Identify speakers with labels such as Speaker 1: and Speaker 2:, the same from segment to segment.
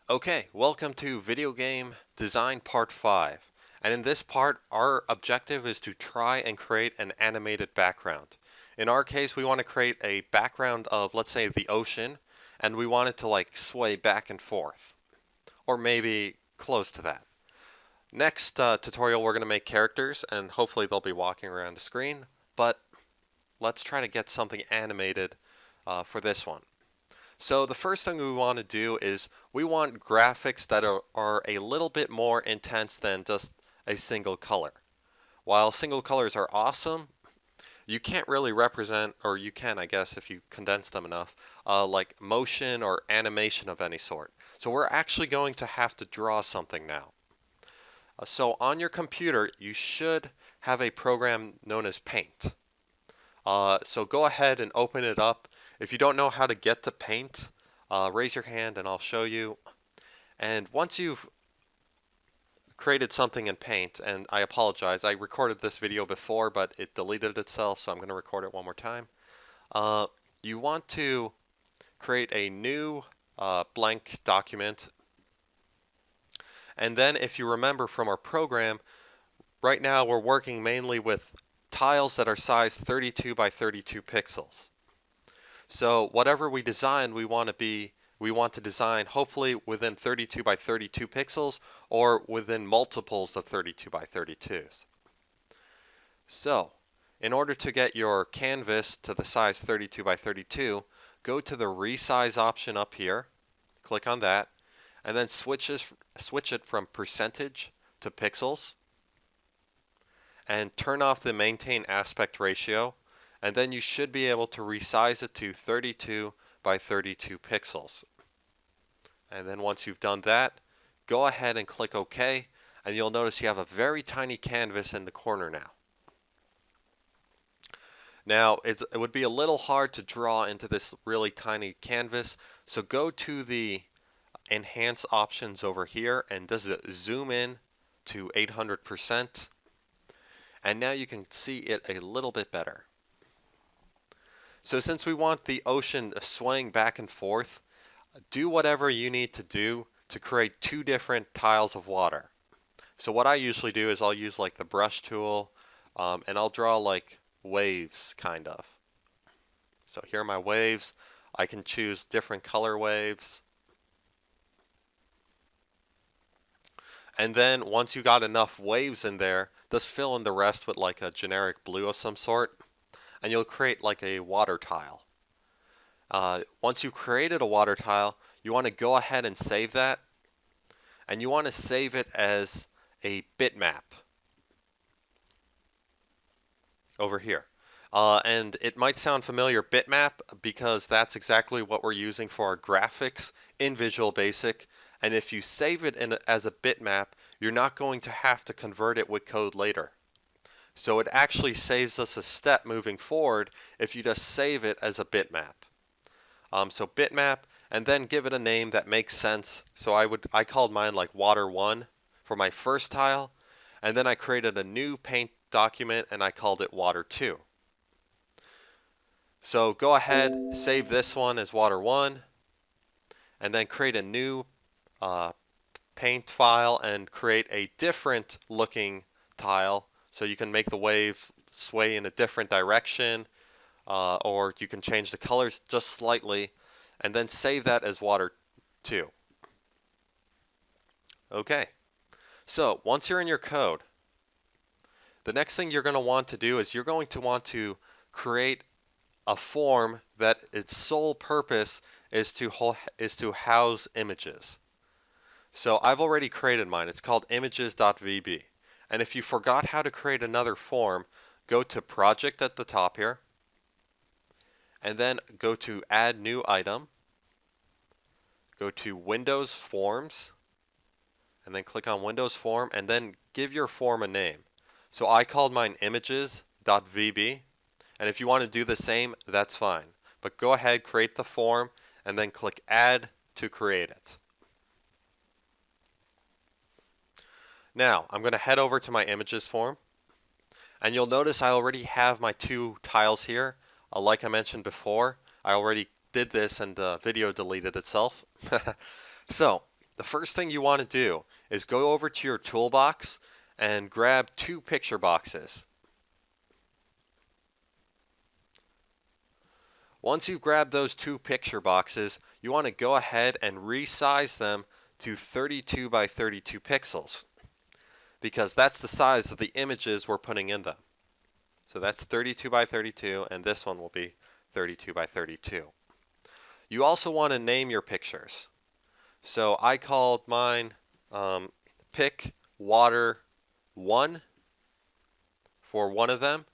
Speaker 1: Okay, welcome to Video Game Design Part 5. And in this part, our objective is to try and create an animated background. In our case, we want to create a background of, let's say, the ocean, and we want it to like sway back and forth, or maybe close to that. Next tutorial, we're going to make characters, and hopefully they'll be walking around the screen, but let's try to get something animated for this one. So the first thing we want to do is we want graphics that are a little bit more intense than just a single color. While single colors are awesome, you can't really represent, or you can, I guess, if you condense them enough, like motion or animation of any sort. So we're actually going to have to draw something now. So on your computer, you should have a program known as Paint. So go ahead and open it up. If you don't know how to get to Paint, raise your hand and I'll show you. And once you've created something in Paint, and I apologize, I recorded this video before, but it deleted itself, so I'm going to record it one more time. You want to create a new blank document. And then if you remember from our program, right now we're working mainly with tiles that are sized 32 by 32 pixels. So whatever we design, we want to design hopefully within 32 by 32 pixels or within multiples of 32 by 32s. So in order to get your canvas to the size 32 by 32, go to the resize option up here, click on that, and then switch it from percentage to pixels, and turn off the maintain aspect ratio, and then you should be able to resize it to 32 by 32 pixels. And then once you've done that, go ahead and click OK, and you'll notice you have a very tiny canvas in the corner now. Now, it would be a little hard to draw into this really tiny canvas, so go to the Enhance options over here and does it zoom in to 800%, and now you can see it a little bit better. So since we want the ocean swaying back and forth, do whatever you need to do to create two different tiles of water. So what I usually do is I'll use like the brush tool, and I'll draw like waves kind of. So here are my waves. I can choose different color waves. And then once you got enough waves in there, just fill in the rest with like a generic blue of some sort, and you'll create like a water tile. Once you've created a water tile, you want to go ahead and save that, and you want to save it as a bitmap over here. And it might sound familiar, bitmap, because that's exactly what we're using for our graphics in Visual Basic. And if you save it as a bitmap, you're not going to have to convert it with code later. So it actually saves us a step moving forward if you just save it as a bitmap. So bitmap, and then give it a name that makes sense. So I called mine like Water 1 for my first tile, and then I created a new Paint document and I called it Water 2. So go ahead, save this one as Water 1, and then create a new Paint file and create a different looking tile. So you can make the wave sway in a different direction, or you can change the colors just slightly, and then save that as Water 2. Okay, so once you're in your code, the next thing you're going to want to do is you're going to want to create a form that its sole purpose is to house images. So I've already created mine. It's called images.vb. And if you forgot how to create another form, go to Project at the top here, and then go to Add New Item, go to Windows Forms, and then click on Windows Form, and then give your form a name. So I called mine images.vb, and if you want to do the same, that's fine. But go ahead, create the form, and then click Add to create it. Now, I'm going to head over to my images form, and you'll notice I already have my two tiles here. Like I mentioned before, I already did this and the video deleted itself. So, the first thing you want to do is go over to your toolbox and grab 2 picture boxes. Once you've grabbed those 2 picture boxes, you want to go ahead and resize them to 32 by 32 pixels, because that's the size of the images we're putting in them. So that's 32 by 32, and this one will be 32 by 32. You also want to name your pictures. So I called mine Pick Water 1 for one of them,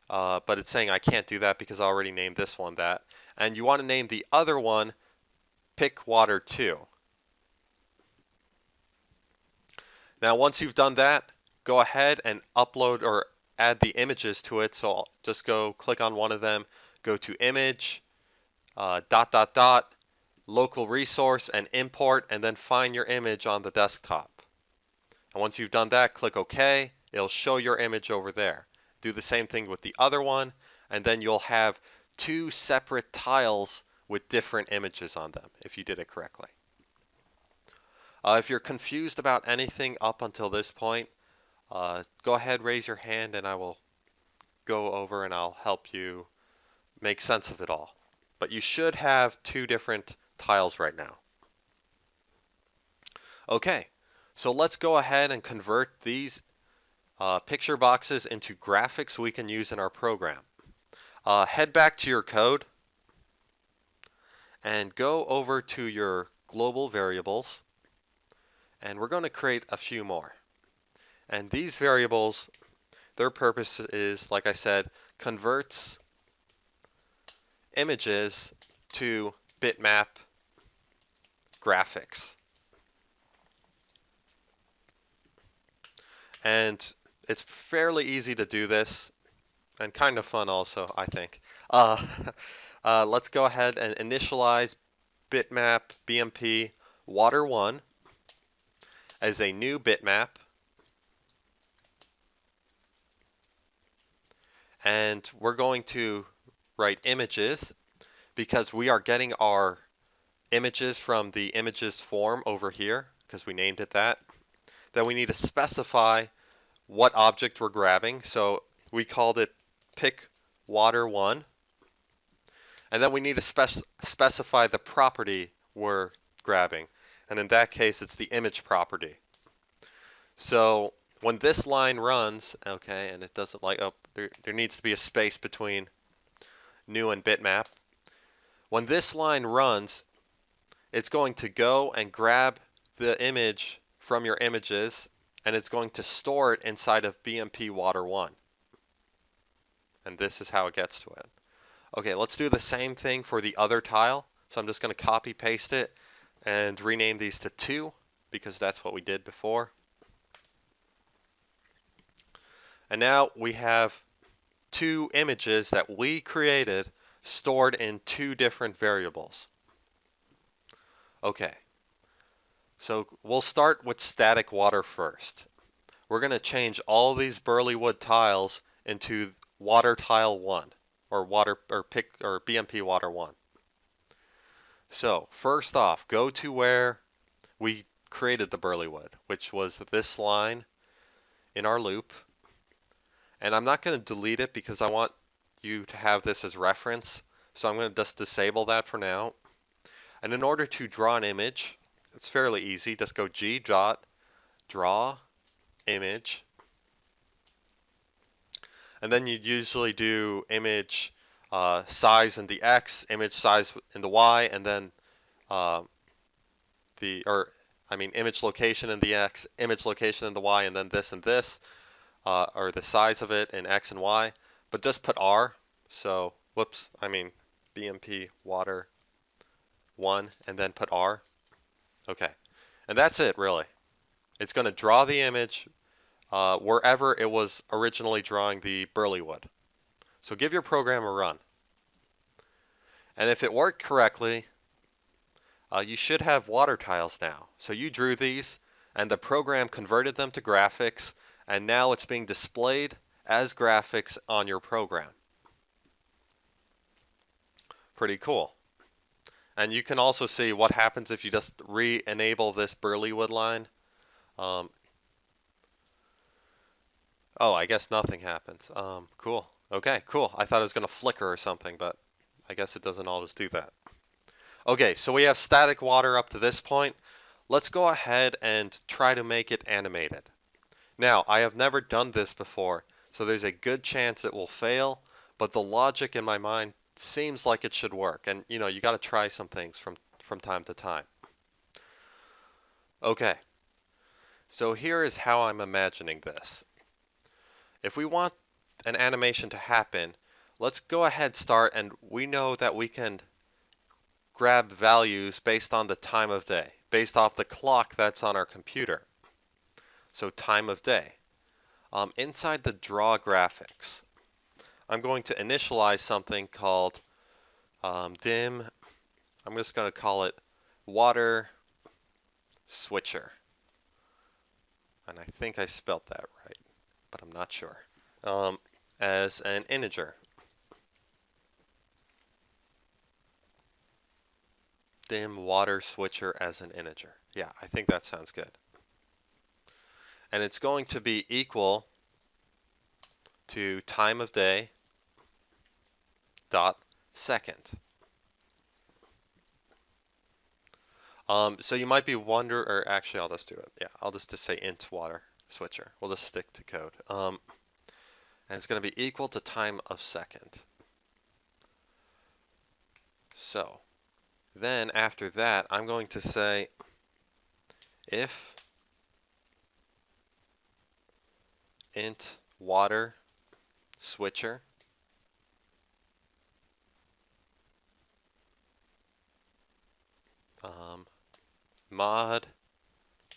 Speaker 1: but it's saying I can't do that because I already named this one that. And you want to name the other one Pick Water 2. Now once you've done that, go ahead and upload or add the images to it. So I'll just go click on one of them, go to Image, ... local resource, and import, and then find your image on the desktop. And once you've done that, click OK. It'll show your image over there. Do the same thing with the other one, and then you'll have 2 separate tiles with different images on them if you did it correctly. If you're confused about anything up until this point, go ahead, raise your hand, and I will go over and I'll help you make sense of it all. But you should have 2 different tiles right now. Okay, so let's go ahead and convert these picture boxes into graphics we can use in our program. Head back to your code and go over to your global variables, and we're going to create a few more. And these variables, their purpose is, like I said, converts images to bitmap graphics. And it's fairly easy to do this, and kind of fun also, I think. Let's go ahead and initialize bitmap BMP water 1 as a new bitmap. And we're going to write images because we are getting our images from the images form over here because we named it that. Then we need to specify what object we're grabbing. So we called it Pick Water 1. And then we need to specify the property we're grabbing. And in that case, it's the image property. So when this line runs, okay, and it doesn't like, oh, there needs to be a space between new and bitmap. When this line runs, it's going to go and grab the image from your images, and it's going to store it inside of BMP Water 1. And this is how it gets to it. Okay, let's do the same thing for the other tile. So I'm just going to copy paste it and rename these to 2 because that's what we did before. And now we have 2 images that we created stored in 2 different variables. Okay, so we'll start with static water first. We're going to change all these Burlywood tiles into water tile 1 or BMP water 1. So first off, go to where we created the Burlywood, which was this line in our loop. And I'm not going to delete it because I want you to have this as reference. So I'm going to just disable that for now. And in order to draw an image, it's fairly easy. Just go G.draw image. And then you usually do image size in the X, image size in the Y, and then image location in the X, image location in the Y, and then this and this. Or the size of it in X and Y, but just put R. So, BMP water 1, and then put R. Okay, and that's it really. It's going to draw the image wherever it was originally drawing the Burlywood. So give your program a run. And if it worked correctly, you should have water tiles now. So you drew these, and the program converted them to graphics, and now it's being displayed as graphics on your program. Pretty cool. And you can also see what happens if you just re-enable this Burlywood line. Oh, I guess nothing happens. Cool. Okay, cool. I thought it was going to flicker or something, but I guess it doesn't always do that. Okay, so we have static water up to this point. Let's go ahead and try to make it animated. Now, I have never done this before, so there's a good chance it will fail, but the logic in my mind seems like it should work. And you know, you got to try some things from time to time. Okay, so here is how I'm imagining this. If we want an animation to happen, let's go ahead start, and we know that we can grab values based on the time of day, based off the clock that's on our computer. So time of day. Inside the draw graphics, I'm going to initialize something called dim. I'm just going to call it water switcher. And I think I spelt that right, but I'm not sure. As an integer. Dim water switcher as an integer. Yeah, I think that sounds good. And it's going to be equal to time of day dot second. So you might be wondering, or actually I'll just do it. Yeah, I'll just say int water switcher. We'll just stick to code. And it's going to be equal to time of second. So then after that, I'm going to say if int water switcher mod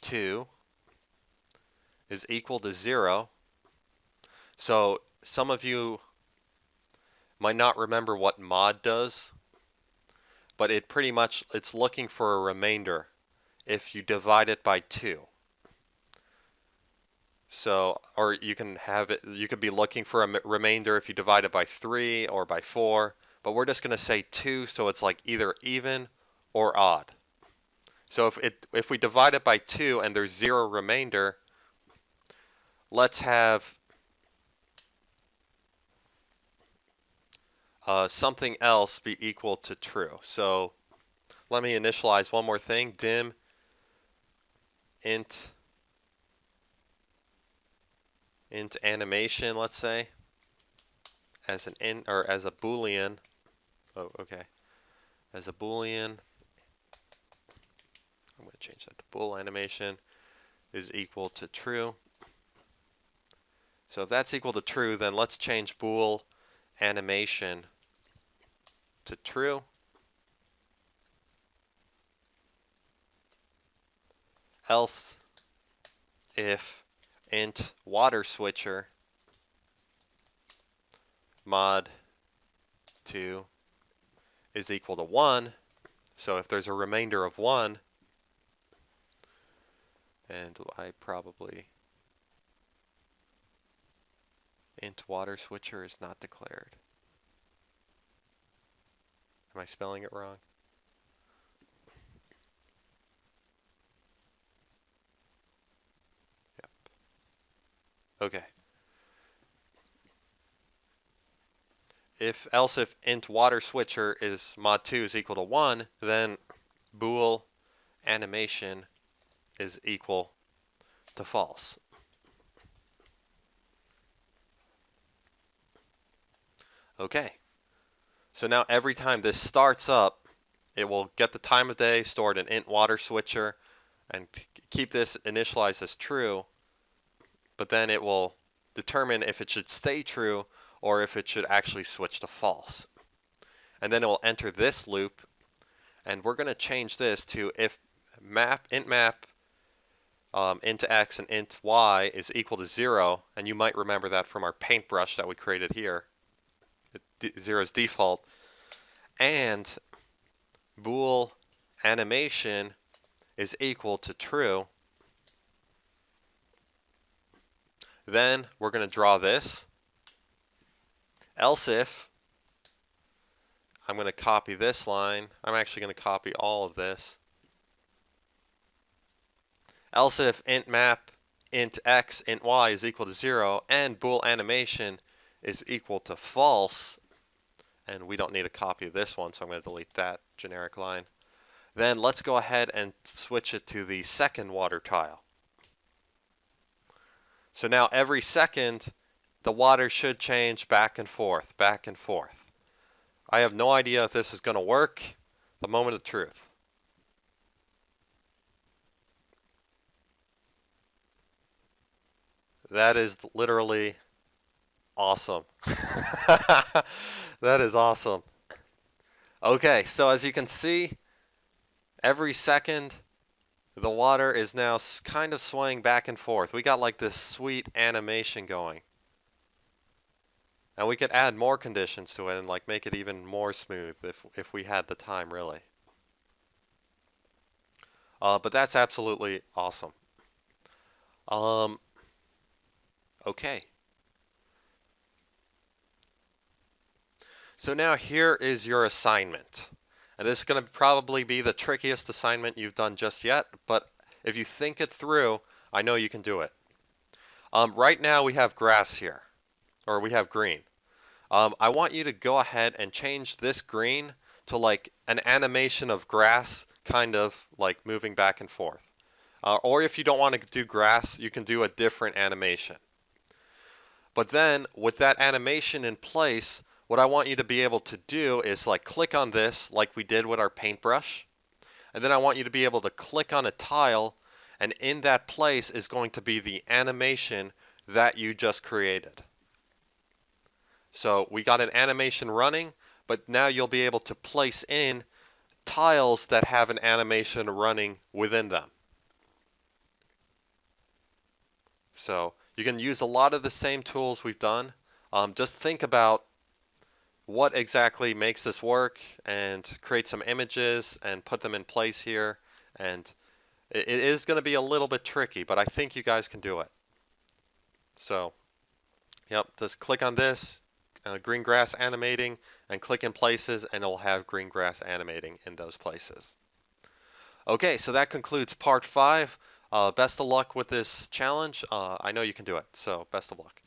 Speaker 1: 2 is equal to 0. So some of you might not remember what mod does, but it pretty much, it's looking for a remainder if you divide it by 2. So, or you can have it, you could be looking for a remainder if you divide it by 3 or by 4, but we're just going to say 2, so it's like either even or odd. So if we divide it by 2 and there's 0 remainder, let's have something else be equal to true. So let me initialize one more thing. Dim int animation, let's say, as an int or as a boolean. Oh, okay. As a boolean, I'm going to change that to bool animation is equal to true. So if that's equal to true, then let's change bool animation to true. Else if int water switcher mod 2 is equal to 1. So if there's a remainder of 1, and I probably int water switcher is not declared. Am I spelling it wrong? Yep. Okay. Else if int water switcher is mod 2 is equal to 1, then bool animation is equal to false. Okay. So now every time this starts up, it will get the time of day stored in int water switcher and keep this initialized as true, but then it will determine if it should stay true or if it should actually switch to false. And then it will enter this loop, and we're going to change this to if int map int x and int y is equal to 0, and you might remember that from our paintbrush that we created here. 0 is default, and bool animation is equal to true, then we're going to draw this. Else if I'm going to copy this line. I'm actually going to copy all of this. Else if int map int x int y is equal to 0 and bool animation is equal to false, and we don't need a copy of this one, so I'm going to delete that generic line. Then let's go ahead and switch it to the second water tile. So now every second, the water should change back and forth, back and forth. I have no idea if this is going to work. The moment of truth. That is literally awesome. That is awesome. Okay, so as you can see, every second, the water is now kind of swaying back and forth. We got like this sweet animation going. And we could add more conditions to it and like make it even more smooth if we had the time, really. But that's absolutely awesome. Okay. So now here is your assignment. And this is going to probably be the trickiest assignment you've done just yet, but if you think it through, I know you can do it. Right now we have grass here, or we have green. I want you to go ahead and change this green to like an animation of grass, kind of like moving back and forth. Or if you don't want to do grass, you can do a different animation. But then with that animation in place, what I want you to be able to do is like click on this like we did with our paintbrush. And then I want you to be able to click on a tile, and in that place is going to be the animation that you just created. So we got an animation running, but now you'll be able to place in tiles that have an animation running within them. So you can use a lot of the same tools we've done. Just think about what exactly makes this work and create some images and put them in place here. And it is going to be a little bit tricky, but I think you guys can do it. So, yep, just click on this, green grass animating, and click in places, and it'll have green grass animating in those places. Okay, so that concludes part 5. Best of luck with this challenge. I know you can do it, so best of luck.